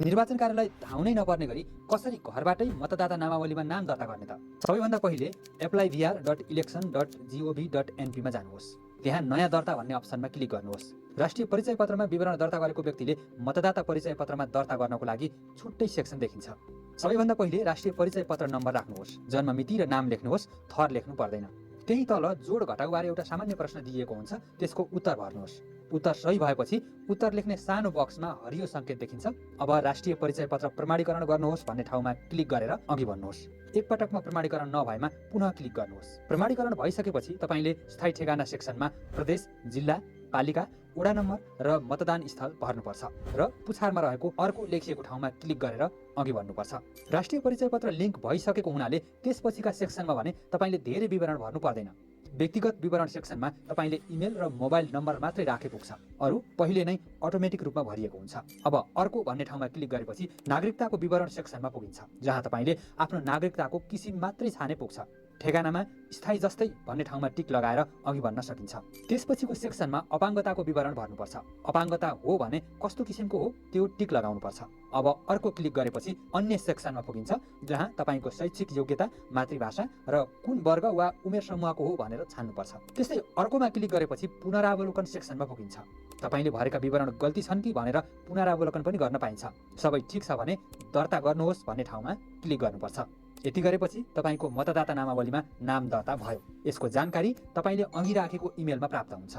निर्वाचन कार्यालय धाउनै नपर्ने गरी कसरी घरबाटै मतदाता नामावलीमा नाम दर्ता गर्ने त? सबैभन्दा पहिले applyvr.election.gov.np मा जानुहोस्। त्यहाँ नयाँ दर्ता भन्ने अप्सनमा क्लिक गर्नुहोस्। राष्ट्रिय परिचय पत्रमा विवरण दर्ता गरेको व्यक्तिले मतदाता परिचय पत्रमा दर्ता गर्नको लागि छुट्टै सेक्सन देखिन्छ। सबैभन्दा पहिले राष्ट्रिय परिचय पत्र नम्बर राख्नुहोस्। जन्ममिति र नाम लेख्नुहोस्, थर लेख्नु पर्दैन। त्यही तल जोड घटाउबारे एउटा सामान्य प्रश्न दिएको हुन्छ, त्यसको उत्तर भर्नुहोस्। उत्तर सही भएपछि उत्तर लेख्ने सानो बक्समा हरियो सङ्केत देखिन्छ। अब राष्ट्रिय परिचय पत्र प्रमाणीकरण गर्नुहोस् भन्ने ठाउँमा क्लिक गरेर अघि बढ्नुहोस्। एकपटकमा प्रमाणीकरण नभएमा पुनः क्लिक गर्नुहोस्। प्रमाणीकरण भइसकेपछि तपाईँले स्थायी ठेगाना सेक्सनमा प्रदेश, जिल्ला, पालिका, वडा नम्बर र मतदान स्थल भर्नुपर्छ र पुछारमा रहेको अर्को लेखिएको ठाउँमा क्लिक गरेर अघि बढ्नुपर्छ। राष्ट्रिय परिचय पत्र लिङ्क भइसकेको हुनाले त्यसपछिका सेक्सनमा भने तपाईँले धेरै विवरण भर्नु पर्दैन। व्यक्तिगत विवरण सेक्सनमा तपाईँले इमेल र मोबाइल नम्बर मात्रै राखे पुग्छ। अरू पहिले नै अटोमेटिक रूपमा भरिएको हुन्छ। अब अर्को भन्ने ठाउँमा क्लिक गरेपछि नागरिकताको विवरण सेक्सनमा पुगिन्छ, जहाँ तपाईँले आफ्नो नागरिकताको किसिम मात्रै छाने पुग्छ। ठेगानामा स्थायी जस्तै भन्ने ठाउँमा टिक लगाएर अघि बढ्न सकिन्छ। त्यसपछिको सेक्सनमा अपाङ्गताको विवरण भर्नुपर्छ। अपाङ्गता हो भने कस्तो किसिमको हो त्यो टिक लगाउनुपर्छ। अब अर्को क्लिक गरेपछि अन्य सेक्सनमा पुगिन्छ, जहाँ तपाईँको शैक्षिक योग्यता, मातृभाषा र कुन वर्ग वा उमेर समूहको हो भनेर छान्नुपर्छ। त्यस्तै अर्कोमा क्लिक गरेपछि पुनरावलोकन सेक्सनमा पुगिन्छ। तपाईँले भरेका विवरण गल्ती छन् कि भनेर पुनरावलोकन पनि गर्न पाइन्छ। सबै ठिक छ भने दर्ता गर्नुहोस् भन्ने ठाउँमा क्लिक गर्नुपर्छ। यति गरेपछि तपाईँको मतदाता नामावलीमा नाम दर्ता भयो। यसको जानकारी तपाईँले अघि राखेको इमेलमा प्राप्त हुन्छ।